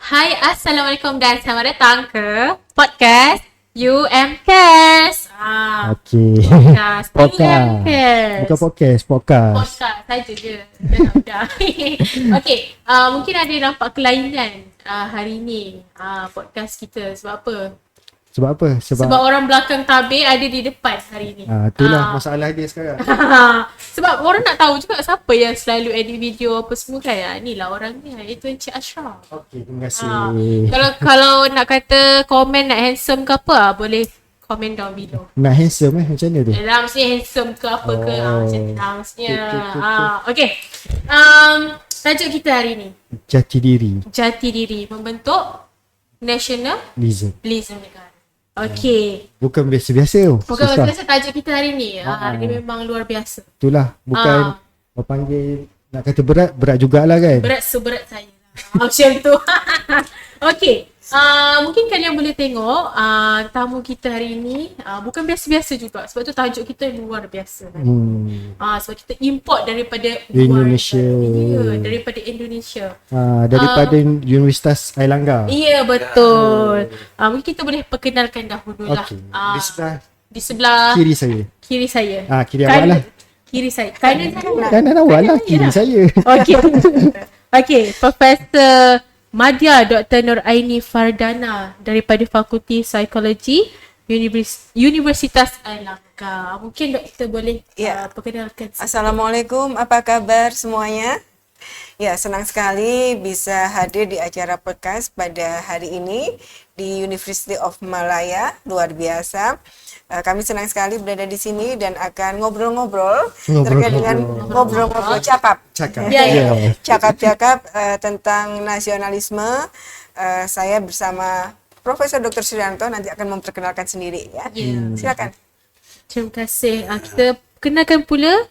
Hai, Assalamualaikum dan selamat datang ke podcast UMCast. Okey. Podcast. Podcast. UMCast. Bukan podcast, podcast. Podcast saja je. Dah. Okey, mungkin ada nampak kelainan hari ni podcast kita. Sebab apa? Sebab apa? Sebab orang belakang tabir ada di depan hari ni. Itulah masalah dia sekarang. Sebab orang nak tahu juga siapa yang selalu edit video apa semua kan. Inilah orangnya, iaitu Encik Ashraf. Okey, terima kasih. Kalau nak kata komen nak handsome ke apa, boleh komen down below. Nak handsome macam mana tu? Dalam mesti handsome ke apa ke, macam tu lah mestinya. Okay. Tajuk kita hari ni, Jati diri. jati diri membentuk nationalism Lizard. negara. Okay. Bukan biasa-biasa. Bukan Susah. biasa tajuk kita hari ni. Hari ni memang luar biasa. Itulah. Bukan orang panggil nak kata berat, berat jugalah kan. Berat seberat saya. Macam tu. Okay. Mungkin kalian boleh tengok tamu kita hari ini bukan biasa-biasa juga. Sebab tu tajuk kita luar biasa. Sebab kita import daripada Indonesia. Ya, daripada Indonesia. Daripada Universitas Airlangga. Ya, betul. Mungkin kita boleh perkenalkan dahulu lah. Okey. Di sebelah Kiri saya. kiri saya. Kiri awak lah. Kiri saya. Kanan saya. Kanan awak lah. Kiri saya. Okey. Okey, Profesor Madya Dr. Nuraini Fardana daripada Fakulti Psikologi Universitas Airlangga. Mungkin doktor boleh perkenalkan. Assalamualaikum, apa kabar semuanya? Ya, senang sekali bisa hadir di acara podcast pada hari ini di University of Malaya, luar biasa. Kami senang sekali berada di sini dan akan ngobrol-ngobrol terkait dengan ngobrol-ngobrol cakap. Cakap-cakap tentang nasionalisme. Saya bersama Profesor Dr. Suryanto nanti akan memperkenalkan sendiri ya. Silakan. Terima kasih. Kita kenalkan pula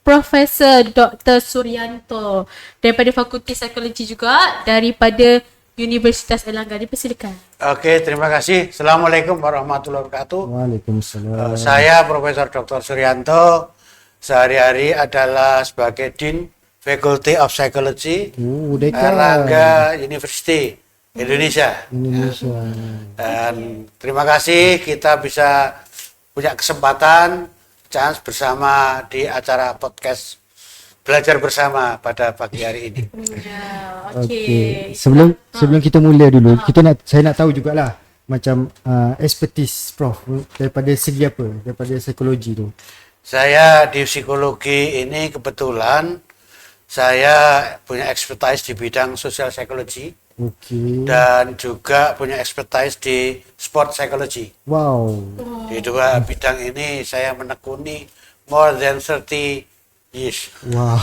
Profesor Dr. Suryanto daripada Fakulti Psikologi juga daripada Universitas Airlangga. Dipersilakan. Oke, terima kasih. Assalamualaikum warahmatullahi wabarakatuh. Waalaikumsalam. Saya Profesor Dr. Suryanto. Sehari-hari adalah sebagai Dean Faculty of Psychology Airlangga University Indonesia. Dan terima kasih kita bisa punya kesempatan chance bersama di acara podcast belajar bersama pada pagi hari ini. Okey. Sebelum kita mula dulu, saya nak tahu jugalah macam expertise Prof daripada segi apa? Daripada psikologi tu. Saya di psikologi ini kebetulan saya punya expertise di bidang social psychology. Dan juga punya expertise di sport psychology. Wow. Di dua bidang ini saya menekuni more than 30 years. Wow.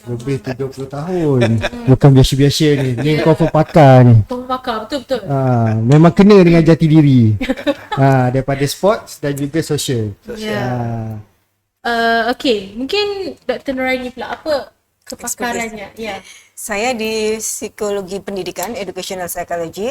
Lebih 30 tahun. Bukan biasa-biasa ni. Ni confirm pakar ni. Confirm pakar, betul-betul. Memang kena dengan jati diri. Daripada sports dan juga social. Okey, mungkin Dr. Nuraini pula apa kepakarannya? Ya. Saya di psikologi pendidikan, educational psychology,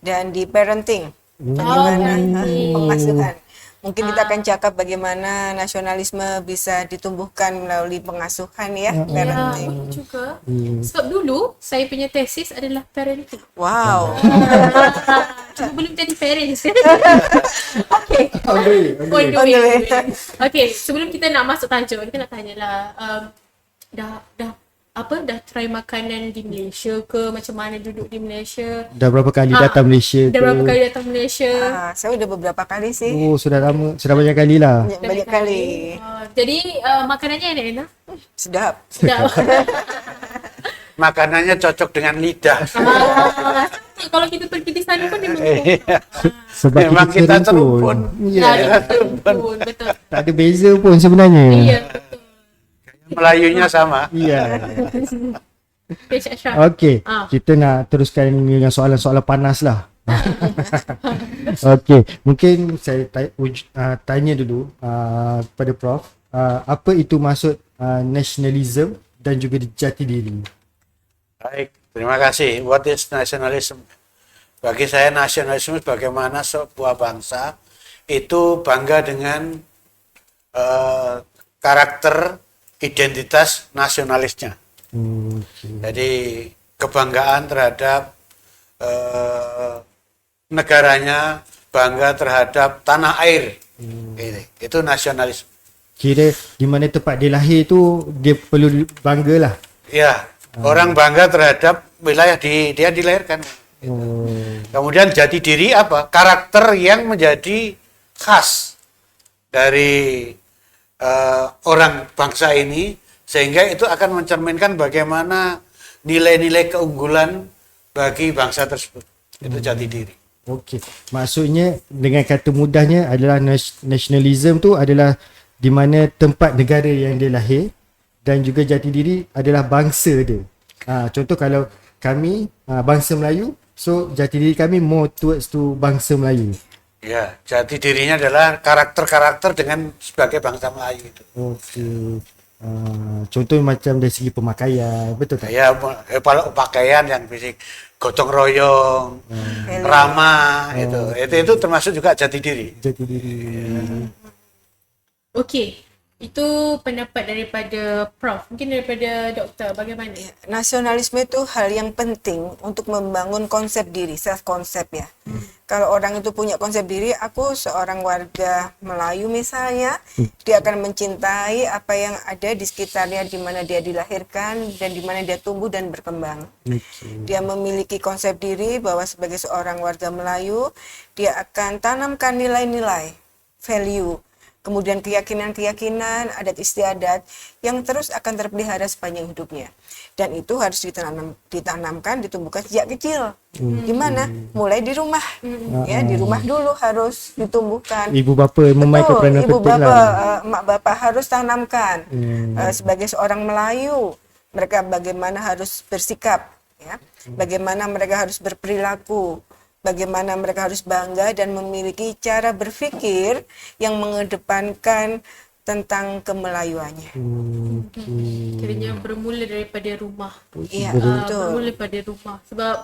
dan di parenting, bagaimana pengasuhan. Mungkin kita akan cakap bagaimana nasionalisme bisa ditumbuhkan melalui pengasuhan ya, parenting. Juga. Sebab dulu saya punya tesis adalah parenting. Wow. Cuma belum jadi parents. Okey. On the way. Okey, sebelum kita nak masuk tajuk, kita nak tanyalah dah try makanan di Malaysia ke? Macam mana duduk di Malaysia? Dah berapa kali datang Malaysia ke? Dah berapa kali datang Malaysia? Saya udah beberapa kali sih. Oh, sudah lama. Sudah banyak kali lah. Banyak kali. Jadi makanannya enak-enak? Sedap. Sedap. Makanannya cocok dengan lidah. Kalau kita pergi di sana pun memang Sebab memang kita terumpun. betul. Tak ada beza pun sebenarnya. Ya, betul. Melayunya sama. Ya. Syah. Okey, kita nak teruskan dengan soalan-soalan panas lah. Okey, mungkin saya tanya dulu kepada Prof, apa itu maksud nationalism dan juga jati diri? Baik, terima kasih. What is nationalism? Bagi saya nasionalisme bagaimana sebuah bangsa itu bangga dengan karakter identitas nasionalisnya. Jadi kebanggaan terhadap negaranya, bangga terhadap tanah air. Itu nasionalisme. Kira di mana tempat dia lahir tu dia perlu bangga lah. Ya, orang bangga terhadap wilayah dia dilahirkan. Oh. Kemudian jati diri apa? Karakter yang menjadi khas dari orang bangsa ini, sehingga itu akan mencerminkan bagaimana nilai-nilai keunggulan bagi bangsa tersebut. Itu jati diri. Okey. Maksudnya dengan kata mudahnya adalah nationalism tu adalah di mana tempat negara yang dia lahir, dan juga jati diri adalah bangsa dia. Contoh kalau kami bangsa Melayu, so jati diri kami more towards to bangsa Melayu. Ya, jati dirinya adalah karakter-karakter dengan sebagai bangsa Melayu itu. Okey. Contoh macam dari segi pemakaian, betul tak? Ya, kalau pakaian yang fisik, gotong royong, ramah, itu termasuk juga jati diri. Jati diri. Okey, itu pendapat daripada Prof. Mungkin daripada doktor, bagaimana? Nasionalisme itu hal yang penting untuk membangun konsep diri, self konsep ya. Kalau orang itu punya konsep diri, aku seorang warga Melayu misalnya, dia akan mencintai apa yang ada di sekitarnya, di mana dia dilahirkan dan di mana dia tumbuh dan berkembang. Dia memiliki konsep diri bahwa sebagai seorang warga Melayu, dia akan tanamkan nilai-nilai, value, kemudian keyakinan-keyakinan, adat istiadat yang terus akan terpelihara sepanjang hidupnya. Dan itu harus ditanamkan, ditumbuhkan sejak kecil. Gimana? Mulai di rumah. Ya, di rumah dulu harus ditumbuhkan. Ibu bapa memainkan peranan Ibu penting bapa, lah. mak bapak harus tanamkan. Sebagai seorang Melayu, mereka bagaimana harus bersikap, ya. Bagaimana mereka harus berperilaku, bagaimana mereka harus bangga dan memiliki cara berpikir yang mengedepankan tentang kemelayuannya. Kiranya bermula daripada rumah. Iya, Bermula betul. daripada rumah. Sebab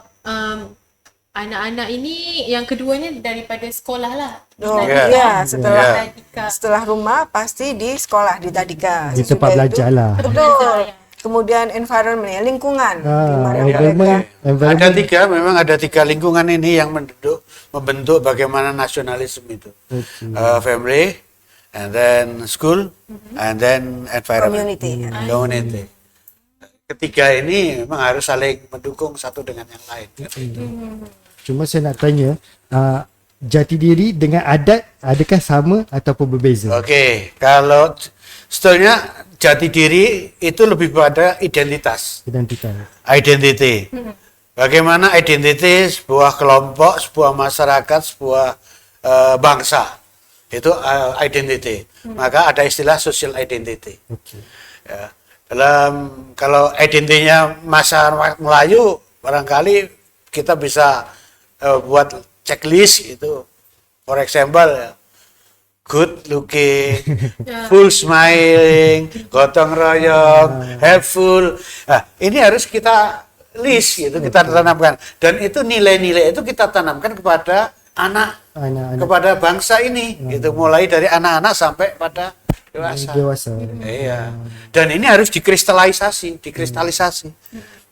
anak-anak ini yang keduanya daripada sekolah lah. Oh, Ya. iya, setelah Tadika. setelah rumah pasti di sekolah, di tadika. Di tempat Sesudah belajar itu- lah. Betul. Kemudian environment, lingkungan, di mana Environment, mereka Memang ada tiga lingkungan ini yang membentuk bagaimana nasionalisme itu. Family, and then school, and then environment. community. Ketiga ini memang harus saling mendukung satu dengan yang lain. Cuma saya nak tanya, jati diri dengan adat adakah sama ataupun berbeza? Oke, kalau sebetulnya jati diri itu lebih pada identitas. Identitas. Identity. Bagaimana identity sebuah kelompok, sebuah masyarakat, sebuah bangsa. Itu identity. Maka ada istilah social identity. Okey. Ya. Kalau identitinya masyarakat Melayu, barangkali kita bisa buat checklist itu. For example, ya, good looking, full smiling, gotong royong, helpful. Nah, ini harus kita list gitu, kita tanamkan. Dan itu nilai-nilai itu kita tanamkan kepada Anak-anak kepada bangsa ini. Gitu, mulai dari anak-anak sampai pada dewasa. Iya. Dan ini harus dikristalisasi.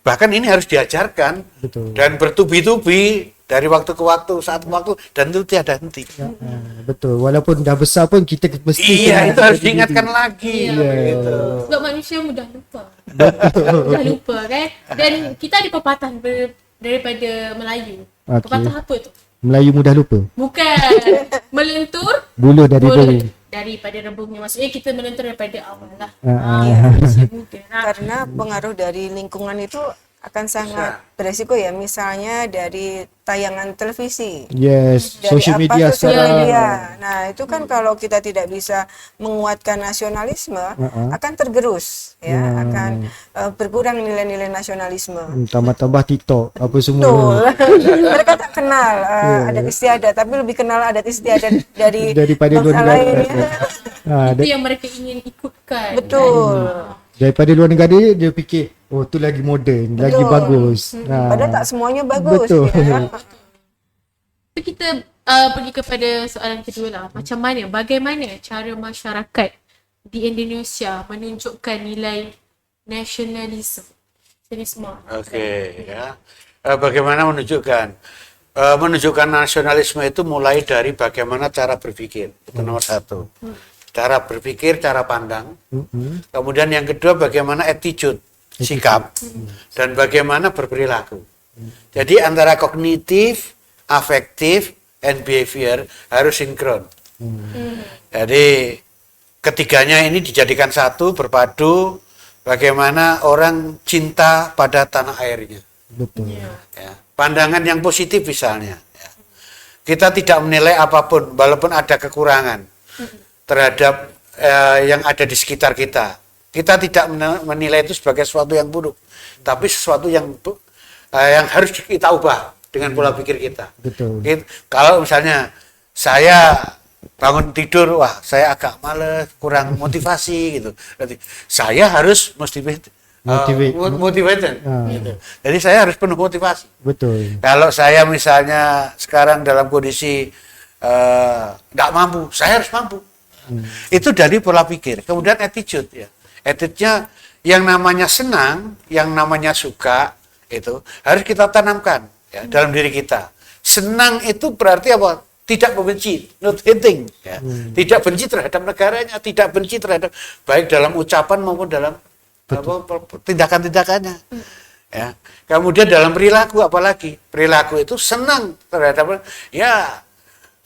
Bahkan ini harus diajarkan. Betul. Dan bertubi-tubi dari waktu ke waktu, saat ke waktu, dan itu tiada henti. Betul. Walaupun dah besar pun kita mesti Iya, kena itu harus jati diri. diingatkan lagi. Iya. Gitu. Sebab manusia mudah lupa. Mudah lupa kan. Dan kita ada pepatah daripada Melayu. Okey. Pepatah apa tu? Melayu mudah lupa. Bukan. Melentur Buluh dari bulu bulu. daripada rebungnya. Maksudnya kita melentur daripada awal lah. Ah. Manusia muda. Karena pengaruh dari lingkungan itu akan sangat beresiko ya, misalnya dari tayangan televisi, Yes, dari social apa, media sosial sekarang. media. Nah itu kan kalau kita tidak bisa menguatkan nasionalisme, akan tergerus ya, akan berkurang nilai-nilai nasionalisme. Tambah-tambah TikTok apa semua. Betul. Mereka tak kenal adat istiadat, tapi lebih kenal adat istiadat dari Daripada bangsa luar lain. negara. Itu yang mereka ingin ikutkan. Betul. Daripada luar negara dia fikir, oh tu lagi moden, lagi bagus. Padahal tak semuanya bagus. Betul. Ya. So, kita pergi kepada soalan kedua lah. Bagaimana cara masyarakat di Indonesia menunjukkan nilai nasionalisme? Oke, ya. bagaimana menunjukkan nasionalisme itu mulai dari bagaimana cara berpikir, itu nomor satu. Cara berpikir, cara pandang. Kemudian yang kedua bagaimana attitude, sikap, dan bagaimana berperilaku. Jadi antara kognitif, afektif, and behavior harus sinkron. Jadi ketiganya ini dijadikan satu, berpadu, bagaimana orang cinta pada tanah airnya. Betul. Ya. Pandangan yang positif misalnya. Ya. Kita tidak menilai apapun, walaupun ada kekurangan terhadap yang ada di sekitar kita. Kita tidak menilai itu sebagai sesuatu yang buruk, tapi sesuatu yang harus kita ubah dengan pola pikir kita. Betul. Kalau misalnya saya bangun tidur, wah saya agak males, kurang motivasi gitu. Berarti saya harus motivated. Gitu. Jadi saya harus penuh motivasi. Betul. Kalau saya misalnya sekarang dalam kondisi tidak mampu, saya harus mampu. Itu dari pola pikir. Kemudian attitude ya. Attitude-nya yang namanya senang, yang namanya suka itu harus kita tanamkan ya dalam diri kita. Senang itu berarti apa? Tidak membenci, not hating ya. Tidak benci terhadap negaranya, tidak benci terhadap baik dalam ucapan maupun dalam tindakan-tindakannya. Ya. Kemudian dalam perilaku apalagi? Perilaku itu senang terhadap ya.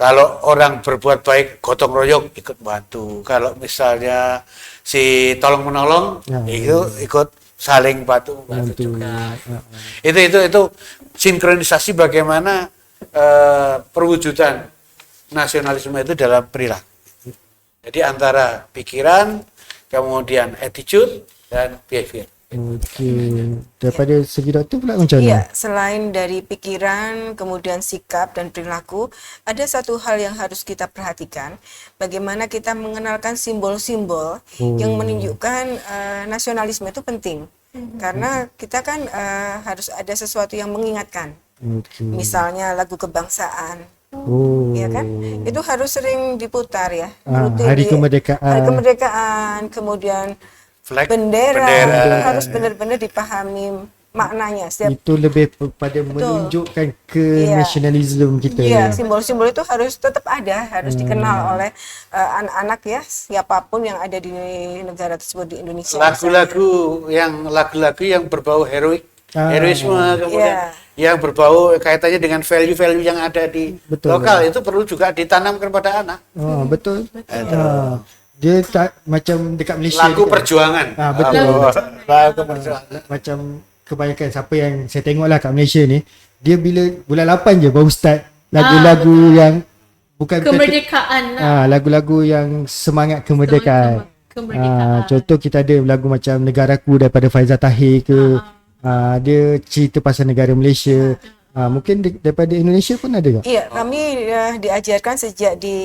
Kalau orang berbuat baik, gotong royong ikut bantu. Kalau misalnya si tolong menolong, itu ikut saling bantu juga. Itu sinkronisasi bagaimana perwujudan nasionalisme itu dalam perilaku. Jadi antara pikiran, kemudian attitude dan behavior. Okey. Daripada segi doktor pula macam mana? Iya, selain dari pikiran, kemudian sikap dan perilaku, ada satu hal yang harus kita perhatikan, bagaimana kita mengenalkan simbol-simbol yang menunjukkan nasionalisme itu penting. Karena kita kan harus ada sesuatu yang mengingatkan. Misalnya lagu kebangsaan. Ya kan? Itu harus sering diputar ya. Hari kemerdekaan. Hari kemerdekaan, kemudian Flag, bendera harus benar-benar dipahami maknanya. Itu lebih pada menunjukkan ke nasionalisme kita. Iya, simbol-simbol itu harus tetap ada, harus dikenal oleh anak-anak ya, siapapun yang ada di negara tersebut di Indonesia. Lagu-lagu yang berbau heroisme, kemudian yang berbau kaitannya dengan value-value yang ada di lokal itu perlu juga ditanamkan pada anak. Betul. Dia tak macam dekat Malaysia. Lagu perjuangan. Betul. Lagu perjuangan. Macam kebanyakan siapa yang saya tengok lah kat Malaysia ni, dia bila bulan 8 je baru start lagu-lagu yang bukan kemerdekaan lagu-lagu yang semangat kemerdekaan. Contoh kita ada lagu macam Negaraku daripada Faizal Tahir ke, dia cerita pasal negara Malaysia. Mungkin daripada Indonesia pun ada tak? Iya, kami diajarkan sejak di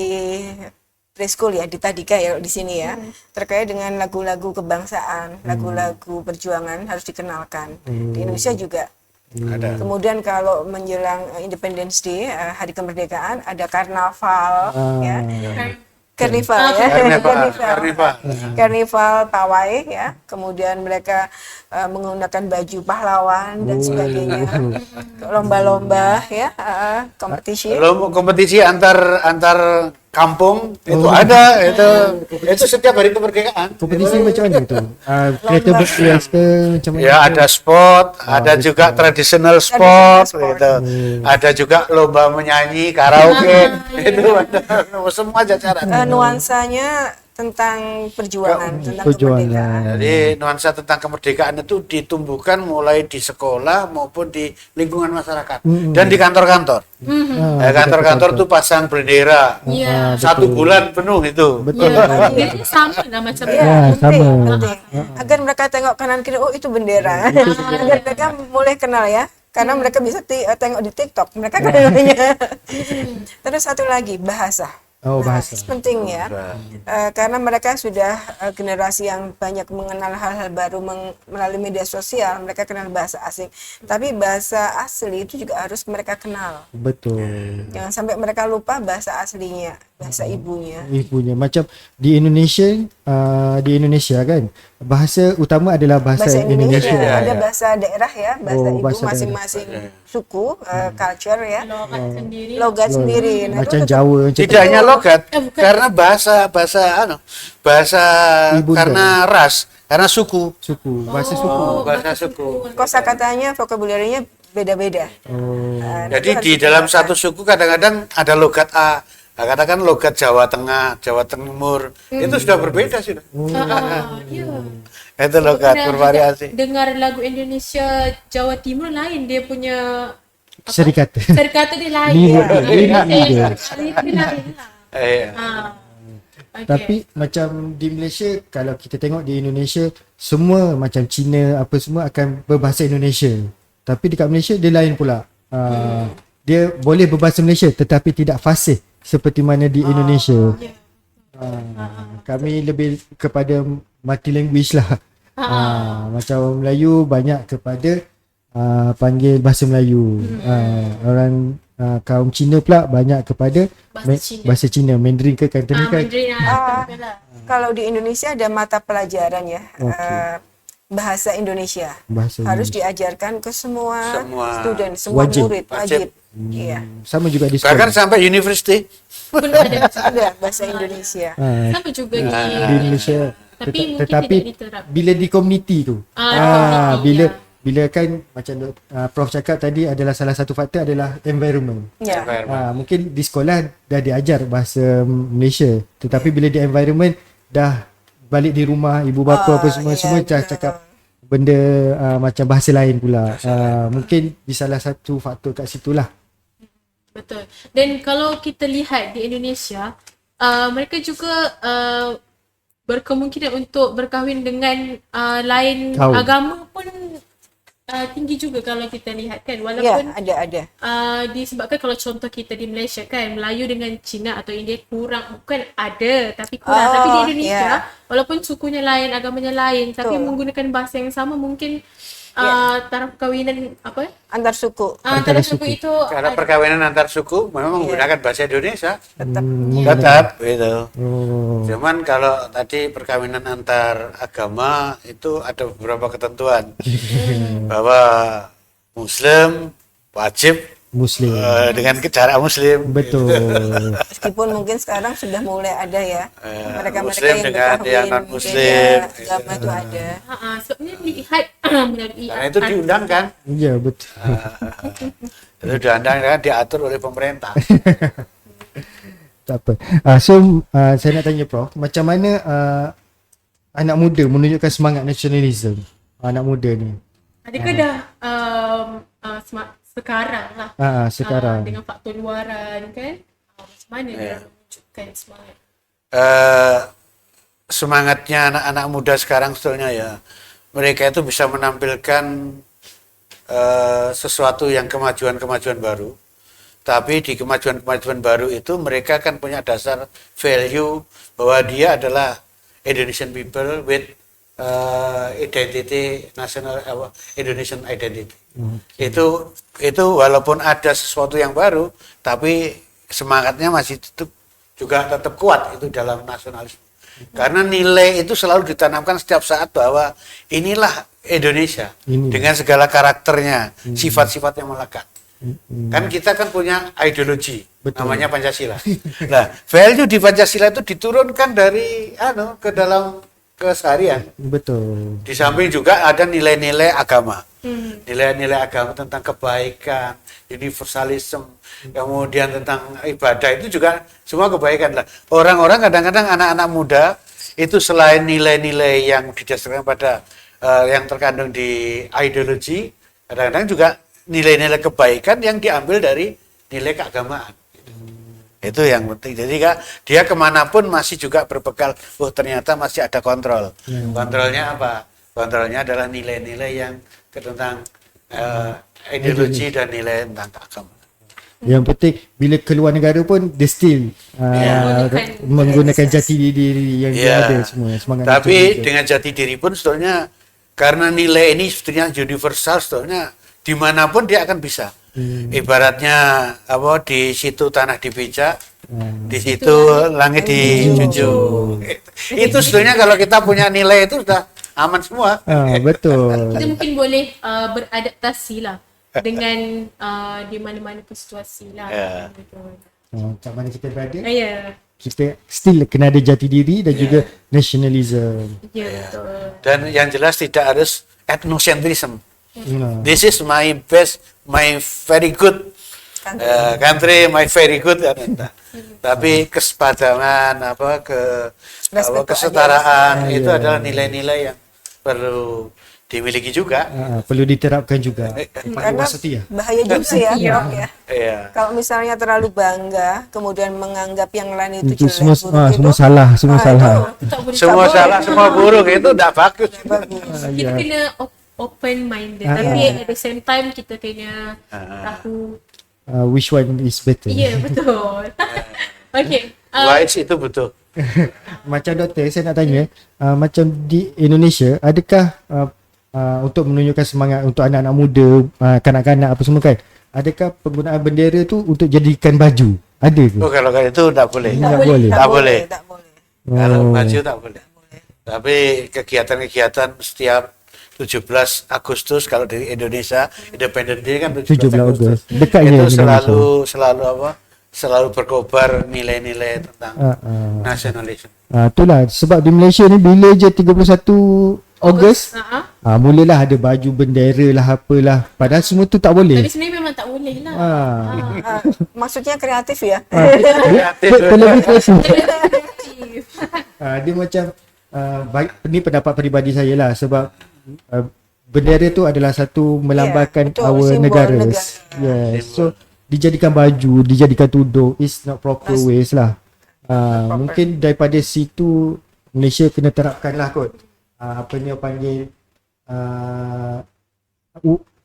preschool ya, di Tadika ya di sini ya, terkait dengan lagu-lagu kebangsaan, lagu-lagu perjuangan harus dikenalkan. Di Indonesia juga ada. Kemudian kalau menjelang Independence Day, hari kemerdekaan, ada karnaval ya. Karnival ya, karnival pawai ya, kemudian mereka menggunakan baju pahlawan dan sebagainya, lomba-lomba ya, kompetisi antar kampung itu ada, itu setiap hari kemerdekaan. Kompetisi macam mana itu? Kereta berfiesta macam mana? Ya ada sport, ada juga traditional sport, gitu. Ada juga lomba menyanyi, karaoke, itu ada semua jajaran. Nuansanya tentang perjuangan, tentang kemerdekaan. Jadi nuansa tentang kemerdekaan itu ditumbuhkan mulai di sekolah maupun di lingkungan masyarakat dan di kantor-kantor. Kantor-kantor itu pasang bendera 1 bulan penuh itu. Betul. Itu sama lah macam penting. Agar mereka tengok kanan kiri, oh itu bendera. Agar mereka mulai kenal ya. Karena mereka bisa tengok di TikTok, mereka kan namanya. Terus satu lagi, bahasa. Bahasa. Penting ya, karena mereka sudah generasi yang banyak mengenal hal-hal baru melalui media sosial, mereka kenal bahasa asing. Tapi bahasa asli itu juga harus mereka kenal. Betul. Jangan sampai mereka lupa bahasa aslinya. bahasa ibunya. Ibunya macam di Indonesia kan bahasa utama adalah bahasa Indonesia. Ada bahasa daerah ya, bahasa ibu bahasa masing-masing suku, culture ya, Logat sendiri. logat sendiri. Nah, Macam itu Jawa macam Tidak hanya logat, bukan. karena bahasa Ibu karena ras, karena suku. suku, bahasa suku. Bahasa suku. kosakatanya, vocabulary-nya beda-beda. Nah, Jadi itu di harus dalam digunakan. satu suku kadang-kadang ada logat A. Nah, katakan logat Jawa Tengah, Jawa Timur, itu sudah berbeda sudah. Iya. Itu logat Pernah bervariasi. juga dengar lagu Indonesia Jawa Timur lain, dia punya Serikata. serikata dia lain. Lirik dia. Lirik dia lain lah. Okay. Tapi macam di Malaysia, kalau kita tengok di Indonesia, semua macam Cina apa semua akan berbahasa Indonesia. Tapi dekat Malaysia dia lain pula. Dia boleh berbahasa Malaysia tetapi tidak fasih seperti mana di Indonesia. Kami lebih kepada multi language lah. Macam Melayu banyak kepada panggil bahasa Melayu. Orang kaum Cina pula banyak kepada bahasa Cina, Mandarin ke Cantonese kan. Kalau di Indonesia ada mata pelajaran ya, Okey. bahasa Indonesia. Bahasa Harus Indonesia. diajarkan ke semua Semua. student, semua Wajib. murid, wajib. Iya. Sama juga di Bahkan sekolah. sampai university. Pun ada. Ada bahasa Indonesia. Sama juga di Di Indonesia. Tapi mungkin Tetapi tidak diterapkan. bila di komuniti tu. Community, Bila kan macam Prof cakap tadi adalah salah satu faktor adalah environment. Ya. Mungkin di sekolah dah diajar bahasa Malaysia, tetapi bila di environment dah balik di rumah ibu bapa apa semua cakap benda macam bahasa lain pula. Mungkin di salah satu faktor kat situlah. Betul. Dan kalau kita lihat di Indonesia, mereka juga berkemungkinan untuk berkahwin dengan lain Kaum. agama pun tinggi juga kalau kita lihat kan. Ya, Walaupun ada. disebabkan kalau contoh kita di Malaysia kan, Melayu dengan Cina atau India kurang, bukan ada tapi kurang. Tapi di Indonesia walaupun sukunya lain, agamanya lain, tapi Betul. menggunakan bahasa yang sama, mungkin taraf perkahwinan apa? Antar suku. Antara suku itu Karena perkawinan antar suku memang menggunakan bahasa Indonesia. Tetap. Tetap gitu. Oh. Cuman kalau tadi perkawinan antar agama itu ada beberapa ketentuan bahwa Muslim wajib Muslim. dengan jarak Muslim. Betul. Meskipun mungkin sekarang sudah mulai ada ya. Mereka-mereka Muslim yang dengan yang berkahwin non-Muslim. beda agama itu ada. sebabnya dilihat melalui Karena itu diundangkan. Ya betul. Itu diundangkan diatur oleh pemerintah. Tak apa. Saya nak tanya Prof, macam mana anak muda menunjukkan semangat nasionalisme? Anak muda ni. adakah dah sekarang lah Sekarang. dengan faktor luaran kan, macam mana dia menunjukkan semangat? Semangatnya anak-anak muda sekarang sebetulnya ya, mereka itu bisa menampilkan sesuatu yang kemajuan-kemajuan baru. Tapi di kemajuan-kemajuan baru itu mereka kan punya dasar value bahwa dia adalah Indonesian people with identity national, Indonesian identity. Itu walaupun ada sesuatu yang baru, tapi semangatnya masih tetap kuat itu dalam nasionalisme. Karena nilai itu selalu ditanamkan setiap saat bahwa inilah Indonesia dengan segala karakternya, sifat-sifat yang melekat. Kan kita kan punya ideologi. Betul. Namanya Pancasila. Nah, value di Pancasila itu diturunkan dari ke dalam keseharian. Betul. Di samping juga ada nilai-nilai agama. Nilai-nilai agama tentang kebaikan, universalism, kemudian tentang ibadah, itu juga semua kebaikan lah. Orang-orang kadang-kadang anak-anak muda itu selain nilai-nilai yang didasarkan pada yang terkandung di ideologi, kadang-kadang juga nilai-nilai kebaikan yang diambil dari nilai keagamaan. Itu yang penting. Jadi dia kemanapun masih juga berbekal, ternyata masih ada kontrol. Kontrolnya apa? Kontrolnya adalah nilai-nilai yang tentang ideologi dan nilai tentang agama. Yang penting bila keluar negara pun dia still menggunakan jati diri yang dia ada semua. Semangat tapi dengan jati diri pun sebetulnya karena nilai ini sebetulnya universal, sebetulnya dimanapun dia akan bisa. Ibaratnya di situ tanah dipijak, Di situ langit dijunjung. Itu sebenarnya kalau kita punya nilai itu sudah aman semua. Betul. Kita mungkin boleh beradaptasi lah dengan di mana-mana pun situasi lah. Ya. Gitu. Kat mana kita berada, Ya, kita still kena ada jati diri dan juga nationalism. ya betul. Dan yang jelas tidak harus ethnocentrism. Nah, This is my best, my very good country, my very good. Tapi kesepadaman, kesetaraan itu adalah nilai-nilai yang perlu dimiliki juga. perlu diterapkan juga. Karena Wasati ya. bahaya juga ya, Prof, ya. Iya. Kalau misalnya terlalu bangga, kemudian menganggap yang lain itu Itu jelek, semua buruk semua salah, semua salah. Tak boleh Semua salah, semua buruk itu tidak bagus. kita kena open minded, tapi at the same time kita kena tahu. Which one is better? Ya, betul. Okay. Wise itu betul. Macam doktor, saya nak tanya, macam di Indonesia, adakah untuk menunjukkan semangat untuk anak-anak muda, kanak-kanak apa semua kan, adakah penggunaan bendera tu untuk jadikan baju? Ada ke? Oh, kalau kayak itu tidak boleh. Tak boleh. Tak boleh. Tak boleh. Kalau baju tak boleh. Tapi kegiatan-kegiatan setiap 17 Agustus kalau di Indonesia Independent Day kan 17 Agustus. Dekatnya Itu dengan selalu berkobar nilai-nilai tentang nasionalisme. Itulah sebab di Malaysia ni bila je 31 Ogos, mulalah ada baju bendera lah apalah. Padahal semua tu tak boleh. Tapi sebenarnya memang tak boleh lah. Maksudnya kreatif ya. Terlebih kreatif. Dia macam ni pendapat peribadi saya lah, sebab bendera tu adalah satu melambangkan betul, our simbol negara. negara. Yes. So dijadikan baju, dijadikan tudung is not proper ways lah. Mungkin daripada situ Malaysia kena terapkan lah kot. Apa ni panggil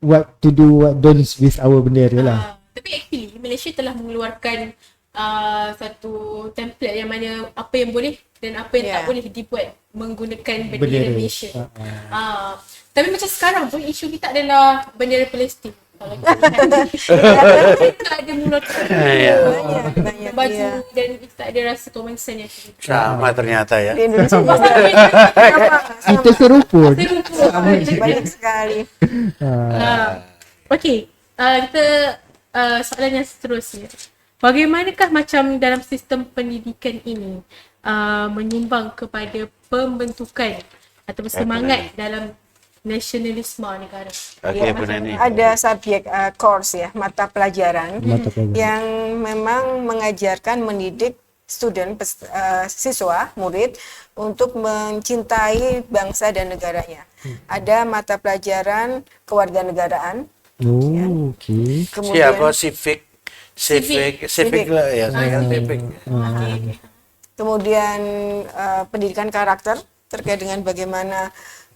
what to do, what don'ts with our bendera lah. Tapi actually Malaysia telah mengeluarkan satu template yang mana apa yang boleh dan apa yang tak boleh dibuat menggunakan bendera Malaysia. Tapi macam sekarang pun isu kita adalah bendera Palestin. Kalau kita ada mengeluarkan Banyak baju dan kita tak ada rasa common sense yang kita. Sama ternyata ya. di Indonesia juga. Kita serupa. Banyak sekali. Okey, kita soalan yang seterusnya. Bagaimanakah macam dalam sistem pendidikan ini menyumbang kepada pembentukan atau semangat dalam nasionalisme negara? Okey, Bu Neni. Ada subjek course ya, mata pelajaran yang memang mengajarkan, mendidik siswa, murid untuk mencintai bangsa dan negaranya. Ada mata pelajaran kewarganegaraan. Okey. Kemudian Siapa civic lah ya, saya kan civic. kemudian pendidikan karakter terkait dengan bagaimana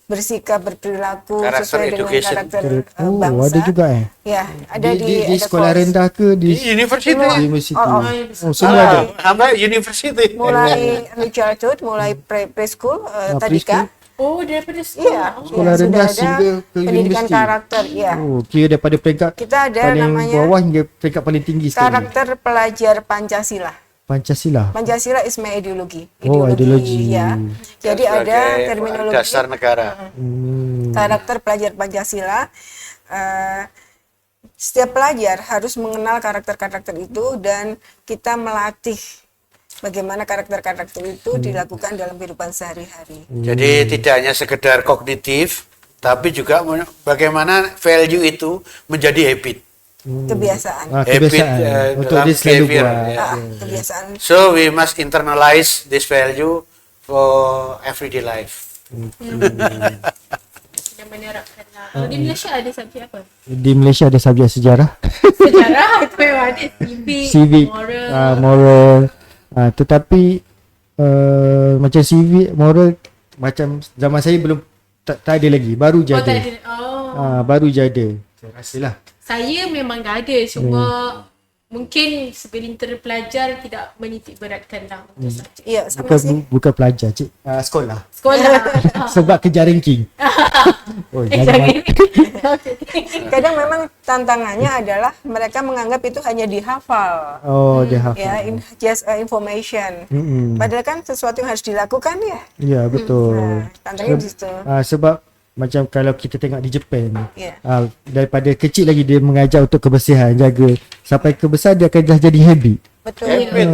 bersikap, berperilaku Karakter sesuai dengan education. karakter bangsa. Ada juga Ya, ada di ada sekolah course. rendah ke di University. universiti? Oh, Semua ada. Sampai university. mulai early childhood, mulai preschool, tadika. Oh, daripada Iya, Sekolah ya, sudah rendah ada sehingga ke pendidikan universiti. karakter, ya. Kira daripada peringkat Kita ada paling namanya bawah hingga peringkat paling tinggi sekali. karakter pelajar Pancasila. Pancasila. Pancasila is my ideologi. Ideologi. Ya. Jadi ada Sebagai terminologi dasar negara. karakter pelajar Pancasila. Setiap pelajar harus mengenal karakter-karakter itu dan kita melatih bagaimana karakter-karakter itu dilakukan dalam kehidupan sehari-hari. Jadi tidak hanya sekedar kognitif, tapi juga bagaimana value itu menjadi habit. Kebiasaan. Kebiasaan untuk dia selalu behavior, buat. ya. Kebiasaan. So we must internalize this value for everyday life. dan menerapkan lah. Kalau di Malaysia ada subjek apa? Di Malaysia ada subjek sejarah, Sejarah itu memang ada civic, moral. moral. Tetapi macam civic, moral macam zaman saya belum tak ada lagi, baru je Oh, ada. tak ada. Oh. Baru je ada. Saya rasalah. Saya memang dah ada, cuma mungkin segelintir pelajar tidak menitik beratkanlah untuk subjek. Iya, sama sih. Bukan pelajar, cik. Sekolah. Sekolah. Sebab kejar ranking. Oh, Jangan. Kadang memang tantangannya adalah mereka menganggap itu hanya dihafal. Oh, dia hafal. Ya, just information. Padahal kan sesuatu yang harus dilakukan ya. Ya, betul. Nah, tantangannya di situ. Sebab macam kalau kita tengok di Jepun, Ya. daripada kecil lagi dia mengajar untuk kebersihan, jaga. Sampai ke besar dia akan dah jadi habit. Betul. Habit,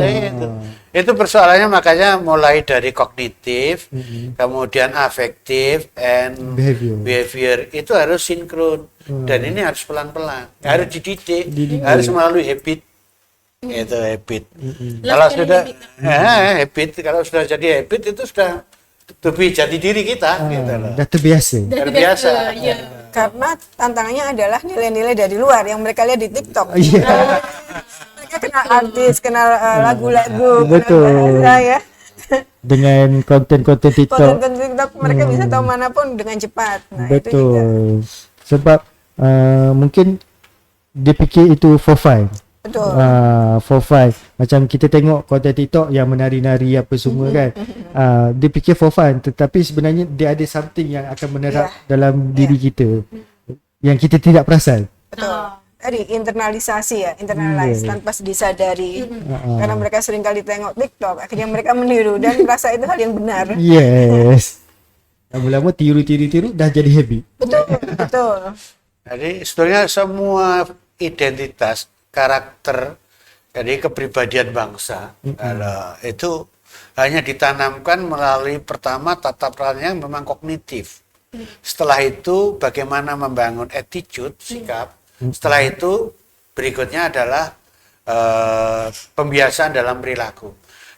itu persoalannya, makanya mulai dari kognitif, kemudian afektif, and behavior itu harus sinkron, dan ini harus pelan-pelan, harus dididik, harus melalui habit. Itu habit. Kalau sudah habit, kalau sudah jadi habit itu sudah lebih jati diri kita, gitu loh. Dah terbiasa. Terbiasa. Ya. Karena tantangannya adalah nilai-nilai dari luar yang mereka lihat di TikTok. Iya. Mereka kenal artis, kenal lagu-lagu, Betul. kenal bahasa ya. Dengan konten-konten TikTok. Konten TikTok mereka bisa tahu manapun dengan cepat. Nah, itu juga. Betul. Sebab mungkin dia fikir itu for fun. Betul. For fun. Macam kita tengok konten TikTok yang menari-nari apa semua kan. Dia fikir for fun, tetapi sebenarnya dia ada something yang akan menerap dalam diri kita yang kita tidak perasan. Betul. Tadi internalisasi ya, internalize tanpa disadari. Karena mereka sering kali tengok TikTok, akhirnya mereka meniru dan merasa itu hal yang benar. Yes. Lama-lama tiru dah jadi habit. Betul, betul. Jadi sebetulnya semua identitas, karakter, jadi kepribadian bangsa, itu hanya ditanamkan melalui pertama tatapannya memang kognitif. Setelah itu bagaimana membangun attitude, sikap. Setelah itu berikutnya adalah pembiasaan dalam perilaku.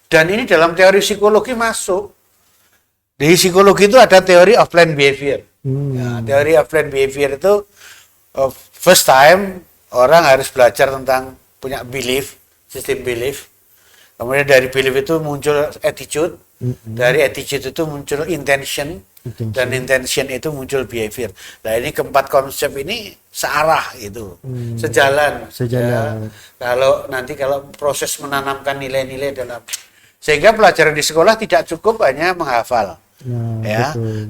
Dan ini dalam teori psikologi masuk. Di psikologi itu ada teori of learned behavior. Nah, teori of learned behavior itu first time orang harus belajar tentang punya belief, sistem belief. Kemudian dari belief itu muncul attitude, dari attitude itu muncul intention, dan intention itu muncul behavior. Nah, ini keempat konsep ini searah itu, sejalan. Ya. Kalau proses menanamkan nilai-nilai dalam, sehingga pelajaran di sekolah tidak cukup hanya menghafal,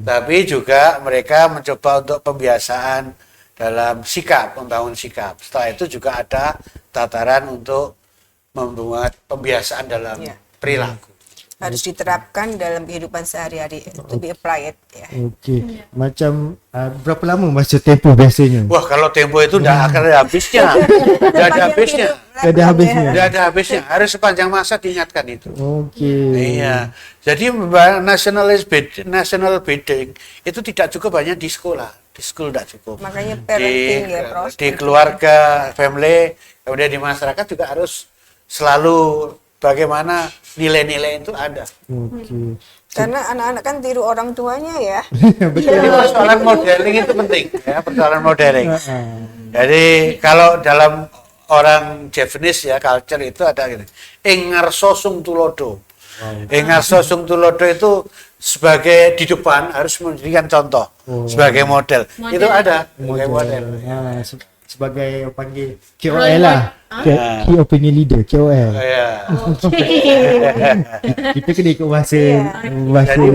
tapi juga mereka mencoba untuk pembiasaan dalam sikap, membangun sikap. Setelah itu juga ada tataran untuk membuat pembiasaan dalam perilaku. Harus diterapkan dalam kehidupan sehari-hari, to be applied ya. Okey. Macam berapa lama masa tempoh biasanya? Wah, kalau tempo itu tidak akan ada habisnya. Tidak ada habisnya. Ada habisnya. Tidak ada habisnya. Harus sepanjang masa diingatkan itu. Okey. Iya. Jadi national building itu tidak cukup hanya di sekolah. Di school tidak cukup. Makanya parenting di keluarga, family, kemudian di masyarakat juga harus selalu bagaimana nilai-nilai itu ada. Okey. Karena anak-anak kan tiru orang tuanya ya. Betul. Jadi persoalan modeling itu penting, ya, persoalan modeling. Jadi kalau dalam orang Japanese ya, culture itu ada gini, engarso sung tulodo. Engarso sung tulodo itu sebagai di depan harus memberikan contoh sebagai model. Itu ada sebagai model. Sebagai panggil KOL lah. Key opinion leader, KOL. Kita kena ikut bahasa. Jadi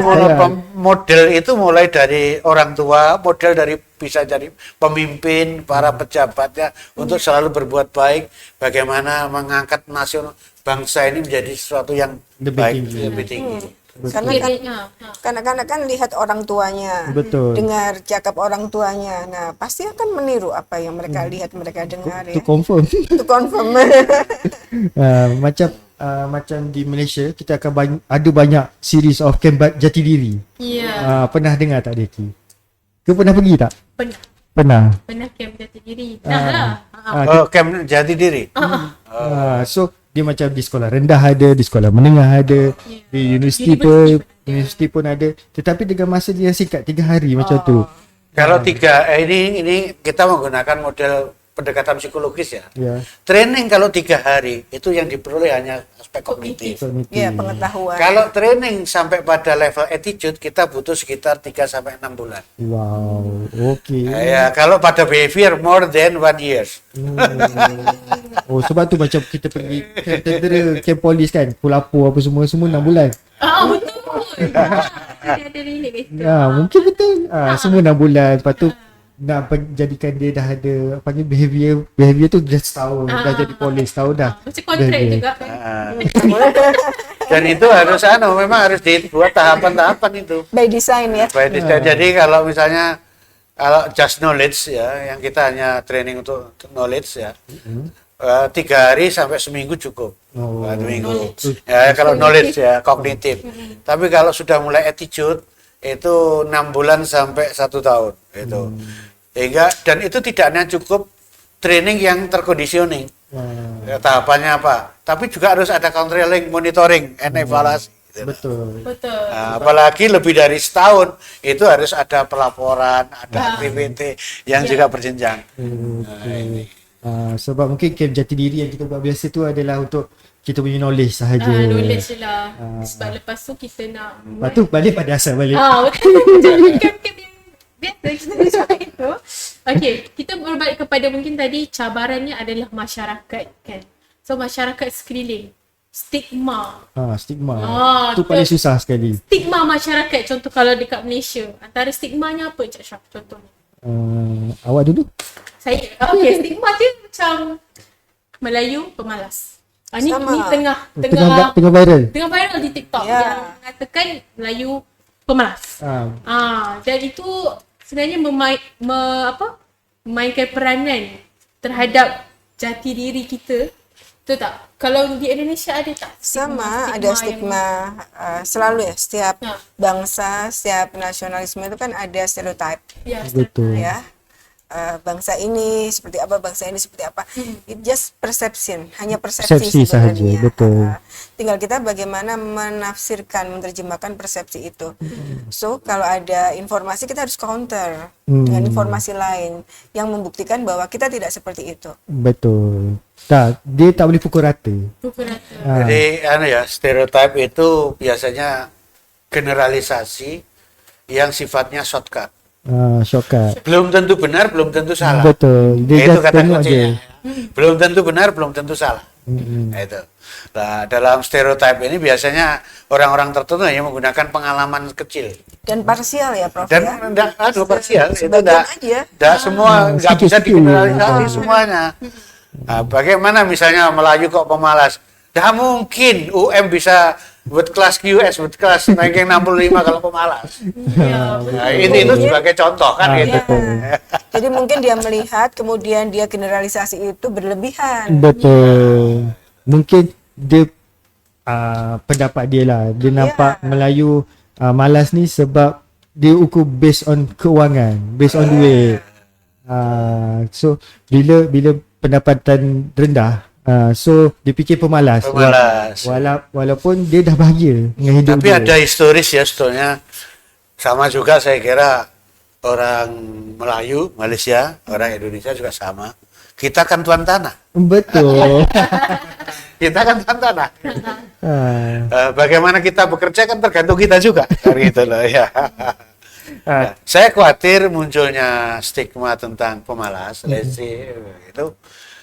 model itu mulai dari orang tua, model dari bisa dari pemimpin, para pejabatnya untuk selalu berbuat baik, bagaimana mengangkat nasional bangsa ini menjadi sesuatu yang lebih tinggi. Karena kan kan lihat orang tuanya, dengar cakap orang tuanya, nah pasti akan meniru apa yang mereka lihat, mereka dengar ya. Itu confirm. Itu confirm. Macam di Malaysia kita akan ada banyak series of camp jati diri. Ya. Pernah dengar tak Deki? Kau pernah pergi tak? Pernah. Pernah. Pernah camp jati diri. Dah lah. Camp jati diri. So dia macam di sekolah rendah ada, di sekolah menengah ada, di universiti pun ada. Tetapi dengan masa dia singkat 3 hari macam tu. Kalau ini kita menggunakan model pendekatan psikologis ya. Ya. Training kalau 3 hari itu yang diperoleh hanya aspek aspek kognitif. Ya, pengetahuan. Kalau training sampai pada level attitude kita butuh sekitar 3 sampai 6 bulan. Wow, oke. Ya, kalau pada behavior more than 1 year. Oh, sebab tu macam kita pergi camp tentera, camp polis kan, Pulapo apa semua 6 bulan. Betul. Ada relate kat situ. Mungkin betul. Semua 6 bulan. Lepas tu nak jadikan dia dah ada panggil behavior tu dah setahun, dah jadi polis setahun dah. Macam kontrak juga kan. Dan itu harus memang harus dibuat tahapan-tahapan itu. By design ya. By design. Jadi kalau misalnya kalau just knowledge ya, yang kita hanya training untuk knowledge ya, 3 hari sampai seminggu cukup. 1 minggu. Ya, kalau knowledge ya, kognitif. Tapi kalau sudah mulai attitude itu 6 bulan sampai 1 tahun itu. Dan itu tidak hanya cukup training yang terconditioning. Ya, tahapannya apa? Tapi juga harus ada controlling, monitoring, and evaluasi. Betul. Nah, apalagi lebih dari setahun itu harus ada pelaporan, ada aktiviti yang juga berjenjang. Sebab mungkin camp jati diri yang kita buat biasa tu adalah untuk kita punya knowledge sahaja. Knowledge lah. Sebab lepas tu kita nak lepas tu balik pada asal balik. betul. Jadi camp-camp yang biasa kita cakap itu. Okey, kita berbalik kepada mungkin tadi cabarannya adalah masyarakat kan. So masyarakat sekeliling, stigma. Stigma. Tu paling susah sekali. Stigma masyarakat, contoh kalau dekat Malaysia, antara stigmanya apa Cik Syaf contohnya? Awak dulu? Saya, stigma dia macam Melayu pemalas. Ni tengah viral. Tengah viral di TikTok yang mengatakan Melayu pemalas. Dan itu sebenarnya memainkan peranan terhadap jati diri kita. Betul tak? Kalau di Indonesia ada tak? Sama, ada stigma selalu ya, setiap bangsa, setiap nasionalisme itu kan ada stereotype. Ya, betul. Ya. Bangsa ini seperti apa, bangsa ini seperti apa. It just perception, hanya persepsi sahaja, betul. Tinggal kita bagaimana menafsirkan, menerjemahkan persepsi itu. So, kalau ada informasi kita harus counter dengan informasi lain yang membuktikan bahwa kita tidak seperti itu. Betul. Dia tak boleh pukul rata. Jadi stereotip itu biasanya generalisasi yang sifatnya shortcut. Shortcut. Belum tentu benar, belum tentu salah. Betul. Dia itu kata kuncinya. aja. Belum tentu benar, belum tentu salah. Itu. Nah, dalam stereotip ini biasanya orang-orang tertentu hanya menggunakan pengalaman kecil. Dan parsial ya, Prof. Dan parsial. Itu tidak semua, nggak bisa digeneralisasi semuanya. Nah, bagaimana misalnya Melayu kok pemalas? Tidak mungkin UM bisa buat kelas QS, buat kelas ranking 65 kalau pemalas. Itu sebagai contoh kan gitu. Jadi mungkin dia melihat kemudian dia generalisasi itu berlebihan. Betul. Mungkin dia pendapat dia lah. Dia nampak Melayu malas ni sebab dia ukur based on keuangan, based on duit. So bila pendapatan rendah, so dia fikir pemalas. Walaupun dia dah bahagia dengan hidup. Tapi dia ada historis ya sebetulnya. Sama juga saya kira orang Melayu, Malaysia, orang Indonesia juga sama. Kita kan tuan tanah. Betul. Kita kan tuan tanah. Bagaimana kita bekerja kan tergantung kita juga. Gitu loh ya. Saya khawatir munculnya stigma tentang pemalas, itu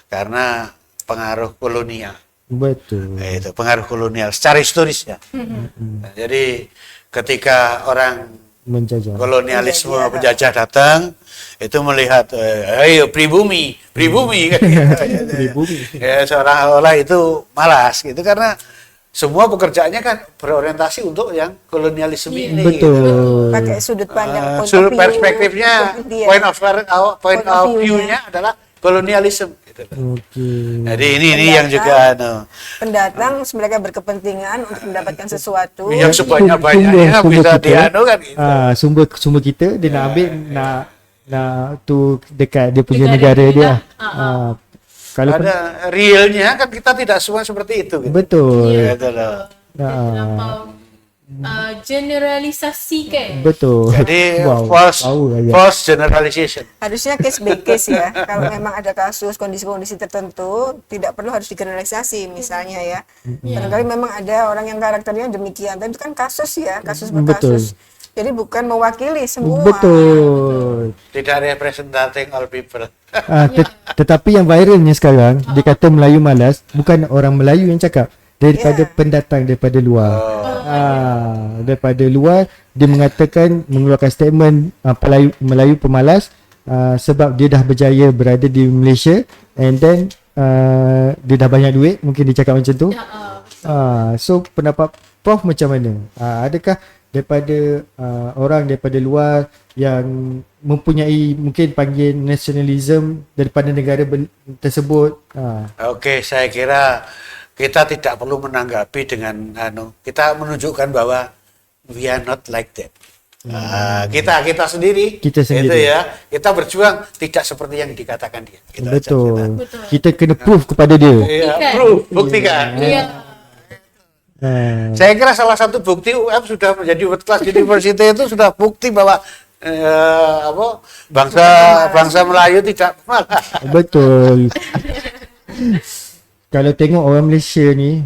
karena pengaruh kolonial. Betul. Itu pengaruh kolonial secara historis ya. Jadi ketika orang kolonialisme penjajah datang, itu melihat ayo pribumi kan. Ya, seolah-olah itu malas gitu karena semua pekerjaannya kan berorientasi untuk yang kolonialisme ini. Betul. Gitu. Pakai sudut pandang, perspektifnya, point of view-nya adalah kolonialisme. Jadi ini yang juga pendatang mereka berkepentingan untuk mendapatkan sesuatu yang sebanyak-banyaknya bisa dianu kan gitu. Sumber kita dia nak ambil nak tu dekat dia punya negara dia. Kalau ada realnya kan kita tidak semua seperti itu gitu. Betul. Terlampau generalisasikan. Betul. Jadi Wow, false power ya. false generalization. Harusnya case by case ya. Kalau memang ada kasus kondisi-kondisi tertentu, tidak perlu harus digeneralisasi misalnya ya. Barangkali memang ada orang yang karakternya demikian, tapi itu kan kasus ya, kasus berkasus. Jadi bukan mewakili semua. Betul. Tidak representing all people. Tetapi yang viralnya sekarang, dia kata Melayu malas, bukan orang Melayu yang cakap, daripada pendatang daripada luar. Daripada luar dia mengatakan, mengeluarkan statement Melayu pemalas, sebab dia dah berjaya berada di Malaysia, and then dia dah banyak duit, mungkin dia cakap macam tu. So pendapat Prof macam mana? Adakah daripada orang daripada luar yang mempunyai mungkin panggil nasionalisme daripada negara tersebut? Oke, saya kira kita tidak perlu menanggapi dengan kita menunjukkan bahwa we are not like that. Kita sendiri itu ya, kita berjuang tidak seperti yang dikatakan dia. Betul. Kita kena proof kepada dia. Iya, proof, buktikan. Saya kira salah satu bukti UM sudah menjadi world class university itu sudah bukti bahwa bangsa Melayu tidak malas. Betul. Kalau tengok orang Malaysia ni,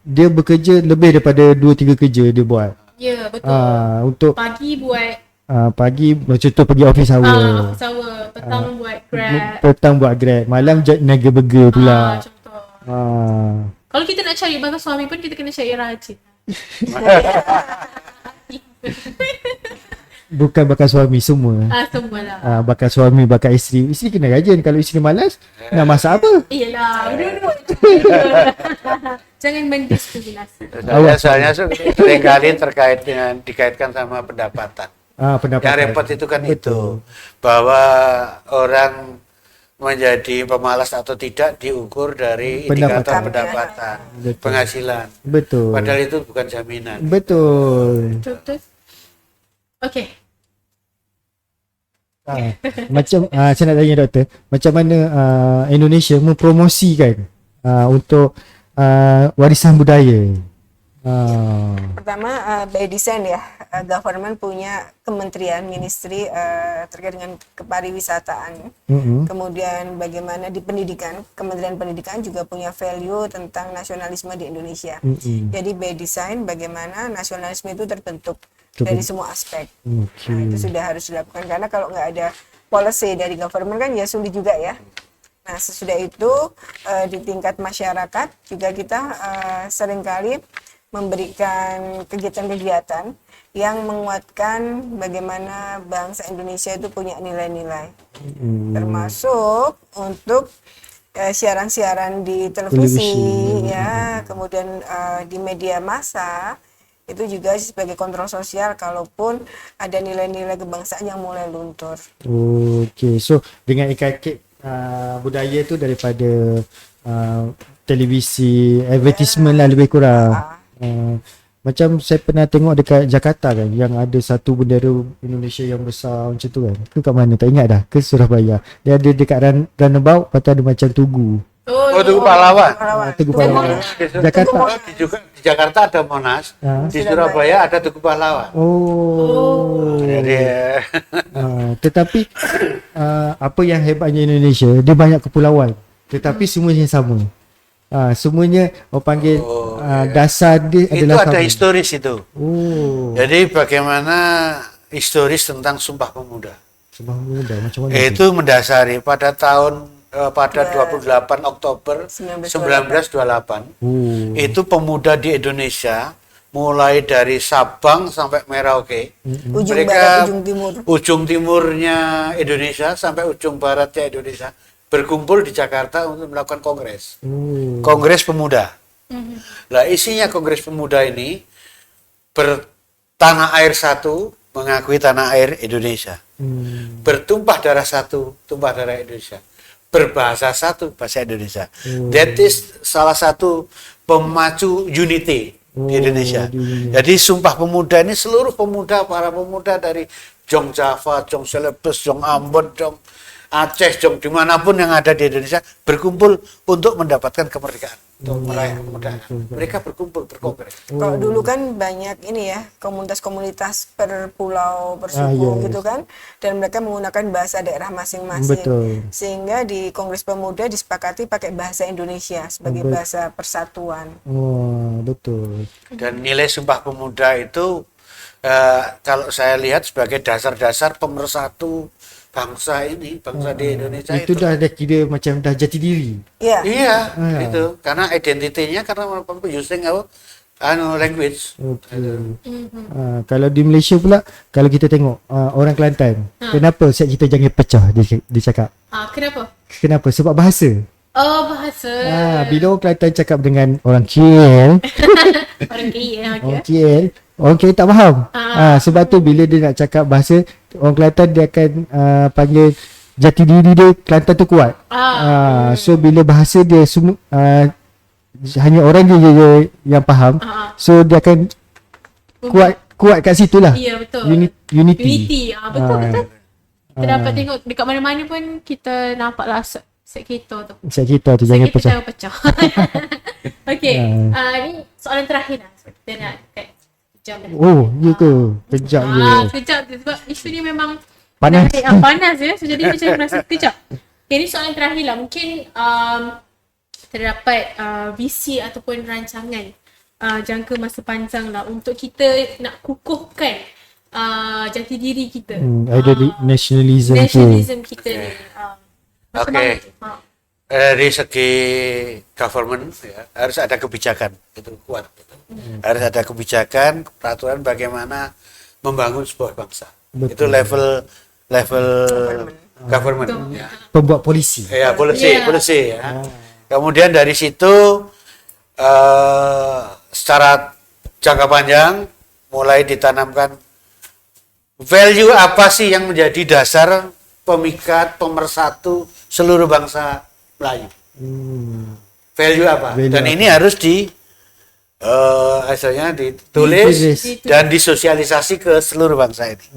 dia bekerja lebih daripada 2-3 kerja dia buat. Ya, betul. Untuk pagi buat pagi contoh pergi office hour. Petang buat Grab. Petang buat Grab, malam niaga burger pula. Contoh. Kalau kita nak cari bakal suami pun kita kena cari rajin. Bukan bakal suami semua. Semualah. Bakal suami, bakal isteri. Isteri kena rajin. Kalau isteri malas, nak masak apa? Iyalah, dua-dua. Jangan mendiskriminasi. Soalnya seringkali dikaitkan sama pendapatan. Pendapatan. Yang repot itu kan itu, bahwa orang menjadi pemalas atau tidak diukur dari indikator pendapatan, penghasilan. Betul. Padahal itu bukan jaminan. Betul. Okey. Macam saya nak tanya doktor, macam mana Indonesia mempromosikan untuk warisan budaya? Pertama, by design ya, government punya kementerian, ministry terkait dengan kepariwisataan. Kemudian bagaimana di pendidikan, Kementerian Pendidikan juga punya value tentang nasionalisme di Indonesia. Jadi by design bagaimana nasionalisme itu terbentuk dari semua aspek. Nah, itu sudah harus dilakukan, karena kalau nggak ada policy dari government kan ya sulit juga ya. Nah, sesudah itu di tingkat masyarakat juga kita seringkali memberikan kegiatan-kegiatan yang menguatkan bagaimana bangsa Indonesia itu punya nilai-nilai, termasuk untuk siaran-siaran di televisi ya, kemudian di media massa itu juga sebagai kontrol sosial kalaupun ada nilai-nilai kebangsaan yang mulai luntur. Okey, so dengan ikat budaya tu daripada televisi, advertisement lah lebih kurang. Macam saya pernah tengok dekat Jakarta kan, yang ada satu bendera Indonesia yang besar macam tu kan. Itu kat mana? Tak ingat dah. Ke Surabaya. Dia ada dekat roundabout, lepas tu ada macam tugu. Tugu pahlawan. Tugu pahlawan. Jakarta. Di Jakarta ada Monas, di Surabaya ada Tugu Pahlawan. Jadi tetapi apa yang hebatnya Indonesia, dia banyak kepulauan. Tetapi semuanya sama. Semuanya orang panggil dasar dia itu adalah ada sama. historis itu. Jadi bagaimana historis tentang Sumpah Pemuda. Sumpah Pemuda macam mana? Itu mendasari pada 28 Oktober 1928. Itu pemuda di Indonesia mulai dari Sabang sampai Merauke. Ujung barat, ujung timur. Ujung timurnya Indonesia sampai ujung baratnya Indonesia berkumpul di Jakarta untuk melakukan kongres. Kongres Pemuda. Nah, isinya Kongres Pemuda ini bertanah air satu, mengakui tanah air Indonesia. Bertumpah darah satu, tumpah darah Indonesia. Berbahasa satu, bahasa Indonesia. That is salah satu pemacu unity di Indonesia. Jadi Sumpah Pemuda ini seluruh pemuda, para pemuda dari Jong Java, Jong Celebes, Jong Ambon, Jong Aceh, dimanapun yang ada di Indonesia berkumpul untuk mendapatkan kemerdekaan. untuk meraih kemudahan. Mereka berkumpul berkongres. Kalau dulu kan banyak ini ya, komunitas-komunitas per pulau, per suku yes. gitu kan, dan mereka menggunakan bahasa daerah masing-masing. Betul. Sehingga di Kongres Pemuda disepakati pakai bahasa Indonesia sebagai bahasa persatuan. Oh, betul. Dan nilai Sumpah Pemuda itu kalau saya lihat sebagai dasar-dasar pemersatu bangsa ini, bangsa di Indonesia Itu dah ada kira macam dah jati diri. Iya. Iya, itu karena identitinya karena using our language. Okey. Kalau di Malaysia pula, kalau kita tengok orang Kelantan, kenapa set kita jangan pecah dia cakap? Kenapa? Kenapa? Sebab bahasa. Oh, bahasa. Bila orang Kelantan cakap dengan orang KL, Orang KL. orang KL, orang KL tak faham. Sebab tu bila dia nak cakap bahasa, orang Kelantan dia akan panggil jati diri dia Kelantan tu kuat. So bila bahasa dia semua hanya orang dia je yang faham. So dia akan kuat kat situ lah. Ya, betul. Unity. Betul. Kita dapat tengok dekat mana-mana pun kita nampak lah set kita tu. Set kita tu jangan pecah. Jangan pecah. Okey. Ni soalan terakhir lah. Sebab kita nak kat jam dah. Oh, ya ke? Kejap je. Sekejap je sebab isu ni memang Panas. Panas ya. So jadi macam rasa sekejap. Okay, ni soalan terakhir lah. Mungkin terdapat visi ataupun rancangan jangka masa panjang lah untuk kita nak kukuhkan jati diri kita. Ada nationalism kita ni. Okey. Dari segi government ya, harus ada kebijakan itu kuat. Harus ada kebijakan, peraturan bagaimana membangun sebuah bangsa. Betul. Itu level government. Ya. Pembuat polisi. Ya, polisi ya. Kemudian dari situ secara jangka panjang mulai ditanamkan value apa sih yang menjadi dasar pemikat, pemersatu seluruh bangsa Melayu. Value apa? Dan ini harus hasilnya ditulis dan disosialisasi ke seluruh bangsa ini.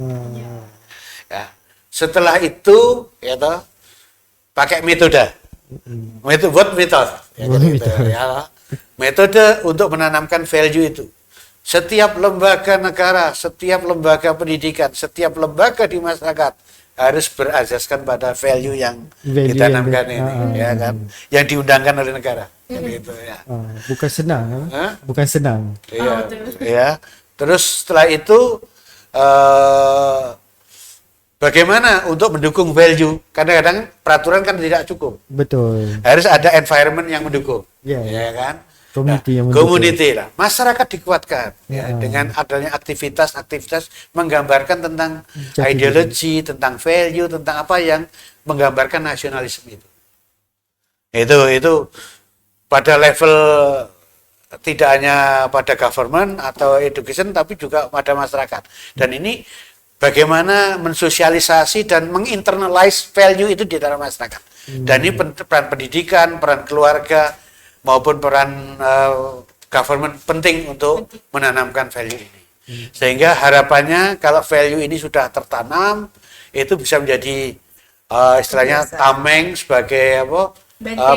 Ya. Setelah itu, ya toh, pakai metode. Metode untuk menanamkan value itu. Setiap lembaga negara, setiap lembaga pendidikan, setiap lembaga di masyarakat harus berasaskan pada value yang ditanamkan ini, ya kan, yang diundangkan oleh negara, gitu ya. Bukan senang, bukan senang. Iya, ya. Terus setelah itu bagaimana untuk mendukung value? Kadang-kadang peraturan kan tidak cukup. Betul. Harus ada environment yang mendukung, ya kan. Community lah, masyarakat dikuatkan dengan adanya aktivitas menggambarkan tentang ideologi, tentang value, tentang apa yang menggambarkan nasionalisme itu. Itu pada level tidak hanya pada government atau education tapi juga pada masyarakat. Dan ini bagaimana mensosialisasi dan menginternalize value itu di dalam masyarakat. Dan ini peran pendidikan, peran keluarga maupun peran government penting untuk menanamkan value ini. Sehingga harapannya kalau value ini sudah tertanam, itu bisa menjadi istilahnya tameng sebagai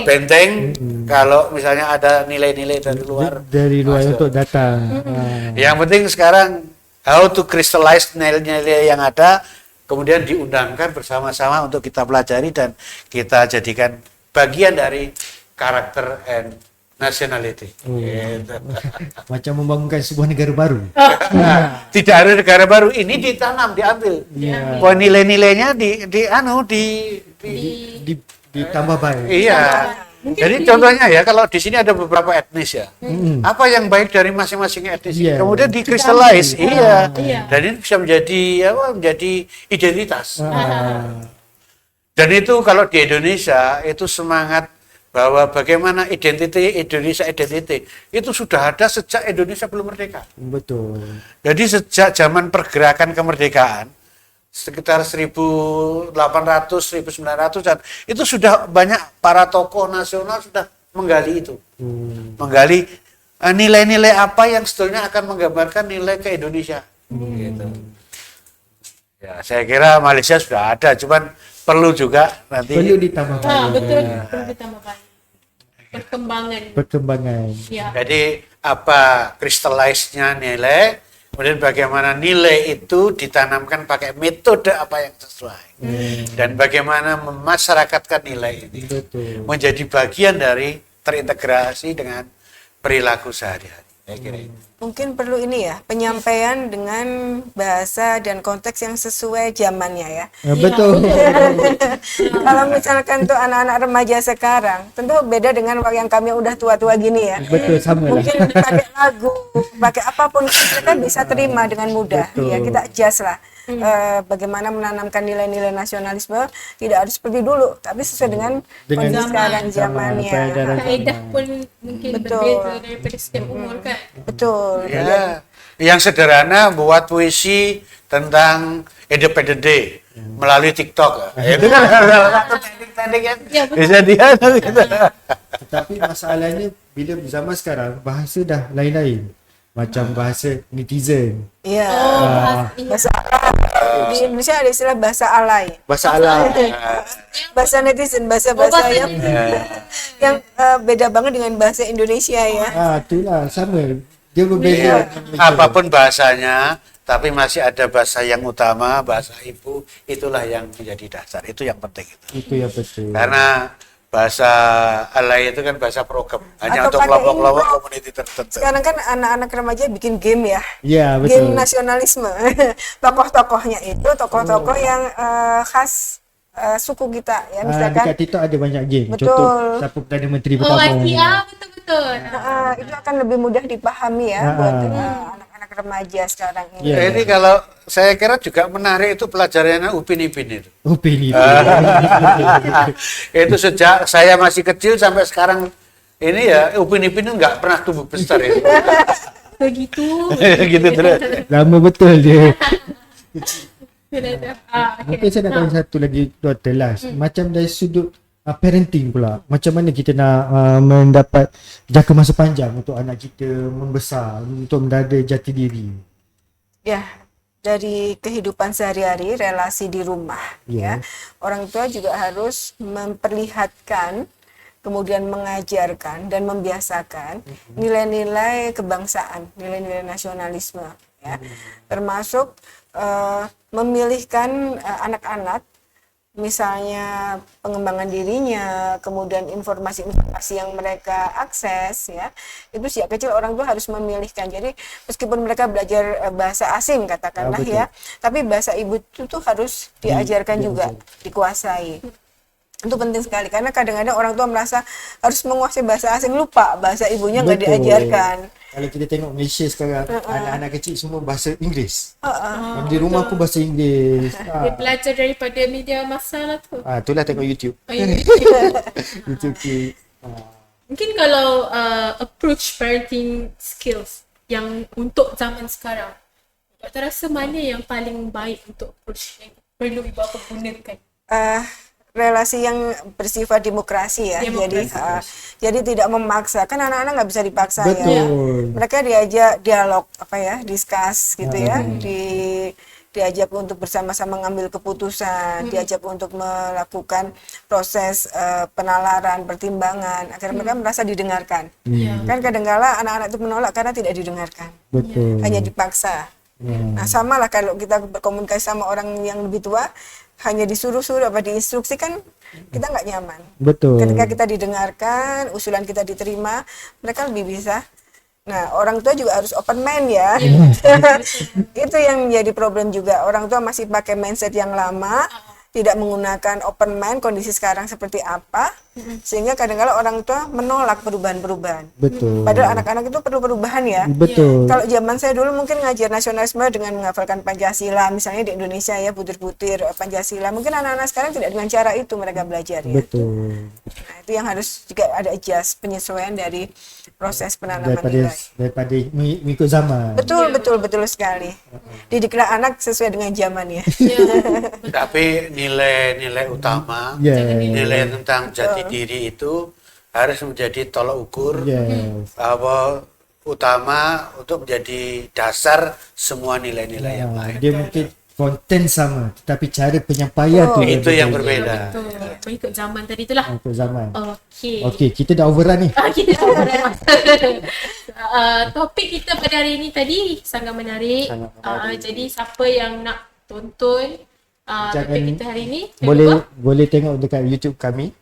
benteng. Kalau misalnya ada nilai-nilai dari luar untuk datang. Yang penting sekarang how to crystallize nilai-nilai yang ada, kemudian diundangkan bersama-sama untuk kita pelajari dan kita jadikan bagian dari karakter and nationality. Gitu. Macam membangunkan sebuah negara baru. Tidak ada negara baru, ini ditanam, diambil. Bahwa nilai-nilainya ditambah baik. Iya. Jadi contohnya ya, kalau di sini ada beberapa etnis ya. Apa yang baik dari masing-masing etnis? Kemudian di-crystallize. Iya. Dan ini bisa menjadi identitas. Dan itu kalau di Indonesia itu semangat bahwa bagaimana Indonesia itu sudah ada sejak Indonesia belum merdeka. Betul. Jadi sejak zaman pergerakan kemerdekaan sekitar 1800 1900-an itu sudah banyak para tokoh nasional sudah menggali itu. Menggali nilai-nilai apa yang sebetulnya akan menggambarkan nilai ke Indonesia. Gitu. Ya, saya kira Malaysia sudah ada, cuman perlu juga nanti ditambah banyak. Betul, perlu ditambah banyak. perkembangan. Ya. Jadi apa crystallize-nya nilai, kemudian bagaimana nilai itu ditanamkan pakai metode apa yang sesuai. Dan bagaimana memasyarakatkan nilai ini menjadi bagian dari terintegrasi dengan perilaku sehari-hari. Saya kira itu. Mungkin perlu ini ya, penyampaian dengan bahasa dan konteks yang sesuai zamannya ya. Betul. Kalau misalkan tuh anak-anak remaja sekarang, tentu beda dengan yang kami udah tua-tua gini ya. Betul, sama lah. Mungkin pakai lagu, pakai apapun mereka bisa terima dengan mudah. Betul. Ya kita adjust lah. Bagaimana menanamkan nilai-nilai nasionalisme tidak harus seperti dulu, tapi sesuai dengan kondisi sekarang zamannya. Kaedah pun mungkin Betul. berbeza daripada setiap umur kan. Betul. Ya, yang sederhana buat puisi tentang Independent Day melalui TikTok. Itu kan salah satu teknik-teknik yang Ya, betul. bisa dia gitu. Tetapi masalahnya bila zaman sekarang bahasa dah lain-lain. Macam bahasa netizen. Iya. Bahasa Bahasa Arab. Di Indonesia ada istilah bahasa alay. Bahasa Arab. Bahasa netizen, bahasa-bahasa yang beda banget dengan bahasa Indonesia ya. Itulah sama. Dia Iya, berbeza. apapun bahasanya, tapi masih ada bahasa yang utama, bahasa ibu, itulah yang menjadi dasar. Itu yang penting itu. Itu yang betul. Karena bahasa alay itu kan bahasa program, hanya Atau untuk pakai kelompok-kelompok improv. komuniti tertentu. Sekarang kan anak-anak remaja bikin game ya. Ya, Game betul. nasionalisme. Tokoh-tokohnya itu tokoh-tokoh yang khas suku kita ya, misalkan Dekat TikTok ada banyak game. Betul. Contoh siapa Perdana Menteri Oh, pertama. betul-betul. itu akan lebih mudah dipahami ya buat anak-anak remaja sekarang ini. Ya. Ini kalau saya kira juga menarik itu pelajarannya Upin Ipin itu. Upin Ipin. Itu sejak saya masih kecil sampai sekarang ini ya Upin Ipin itu nggak pernah tumbuh besar itu. Begitu. Gitu terus. Lama betul dia. Okay. Mungkin saya nak tanya satu lagi Dr. Las. Macam dari sudut parenting pula. Macam mana kita nak mendapat jangka masa panjang untuk anak kita membesar, untuk mendada jati diri. Ya, dari kehidupan sehari-hari, relasi di rumah ya. Orang tua juga harus memperlihatkan, kemudian mengajarkan dan membiasakan nilai-nilai kebangsaan, nilai-nilai nasionalisme ya. Termasuk memilihkan anak-anak misalnya pengembangan dirinya, kemudian informasi-informasi yang mereka akses ya, itu sejak kecil orang tua harus memilihkan. Jadi meskipun mereka belajar bahasa asing katakanlah ya, tapi bahasa ibu itu tuh harus diajarkan juga, dikuasai. Itu penting sekali karena kadang-kadang orang tua merasa harus menguasai bahasa asing, lupa bahasa ibunya nggak diajarkan. Kalau kita tengok Malaysia sekarang, anak-anak kecil semua bahasa Inggeris. Di rumah pun bahasa Inggeris. Dia belajar daripada media massa lah tu. Itulah tengok YouTube. YouTube. Mungkin kalau approach parenting skills yang untuk zaman sekarang, Doktor rasa mana yang paling baik untuk approach yang perlu ibu bapa gunakan? Relasi yang bersifat demokrasi ya. Jadi tidak memaksa, kan anak-anak nggak bisa dipaksa. Betul. Ya. Mereka diajak dialog discuss gitu ya, diajak untuk bersama-sama mengambil keputusan, diajak untuk melakukan proses penalaran, pertimbangan agar mereka merasa didengarkan. Kan kadang-kala anak-anak itu menolak karena tidak didengarkan, hanya dipaksa. Nah sama lah kalau kita berkomunikasi sama orang yang lebih tua, hanya disuruh-suruh diinstruksikan, kita nggak nyaman. Betul. Ketika kita didengarkan, usulan kita diterima, mereka lebih bisa. Nah, orang tua juga harus open mind ya. Itu yang menjadi problem juga. Orang tua masih pakai mindset yang lama, tidak menggunakan open mind, kondisi sekarang seperti apa, sehingga kadang-kadang orang tua menolak perubahan-perubahan. Betul. Padahal anak-anak itu perlu perubahan ya. Betul. Kalau zaman saya dulu mungkin ngajar nasionalisme dengan menghafalkan Pancasila, misalnya di Indonesia ya, butir-butir Pancasila. Mungkin anak-anak sekarang tidak dengan cara itu mereka belajar ya. Betul. Nah, itu yang harus juga ada adjust, penyesuaian dari proses penanaman nilai. Daripada mengikut zaman. Betul sekali. Didiklah anak sesuai dengan zaman ya. Tapi nilai-nilai utama, nilai tentang jati diri itu harus menjadi tolak ukur bahwa utama untuk menjadi dasar semua nilai-nilai yang lain. Dia mungkin konten sama tetapi cara penyampaian tu Itu yang berbeza. berbeza. Betul. Mengikut zaman tadi itulah. Untuk zaman. Okey. Okey, kita dah overrun ni. Kita dah masa. Topik kita pada hari ini tadi sangat menarik. Sangat menarik. Jadi siapa yang nak tonton topik kita hari ini, Boleh tengok dekat YouTube kami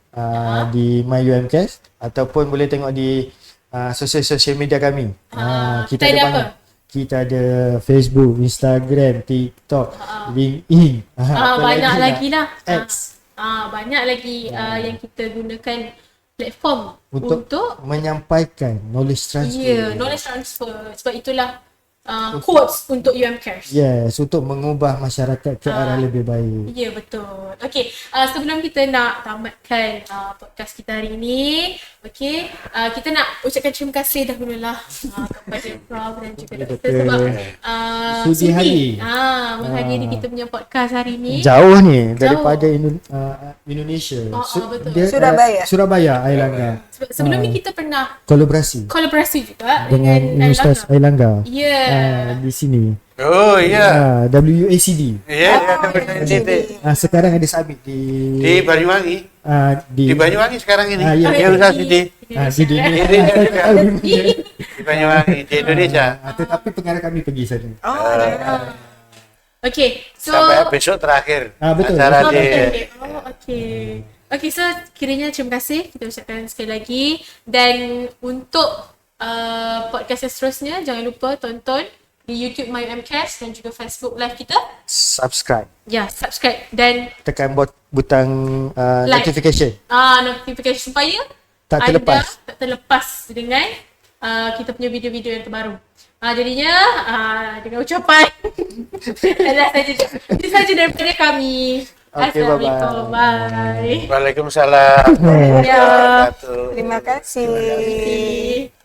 di MyUMCast ataupun boleh tengok di sosial media kami. kita ada apa? banyak. Kita ada Facebook, Instagram, TikTok, LinkedIn. Apa Banyak lagi lagi lah. X. Banyak lagi yang kita gunakan platform Untuk menyampaikan knowledge transfer. knowledge transfer. Sebab itulah quotes untuk UMCares. Yes, untuk mengubah masyarakat ke arah lebih baik. Ya, betul. Okey, sebelum kita nak tamatkan podcast kita hari ini, okey, kita nak ucapkan terima kasih dahululah kepada Prof dan juga Doktor sebab Sudi hari. menghadiri kita punya podcast hari ini. Jauh ni daripada Indonesia. betul. Surabaya. Surabaya, Airlangga. Sebelum ni kita pernah Kolaborasi kolaborasi juga dengan Universitas Airlangga. Ya. Di sini. Oh iya. WACD. Iya, ada benar di Sekarang ada summit di Banyuwangi. di Di Banyuwangi sekarang ini. ya. Ya udah di di Banyuwangi di Indonesia. tetapi pengarah kami pergi sana. Okey, so Sampai besok terakhir. Betul. Acara di okey. Okey, so kiranya terima kasih kita ucapkan sekali lagi dan untuk podcast yang seterusnya jangan lupa tonton di YouTube MyUMCast dan juga Facebook live kita. Subscribe. Ya, subscribe dan Tekan butang Like. notification. notification supaya Tak terlepas. anda tak terlepas dengan kita punya video-video yang terbaru. Jadinya dengan ucapan itu saja daripada kami. Okay, Assalamualaikum. Bye. Waalaikumsalam. Ya. Terima kasih. Terima kasih.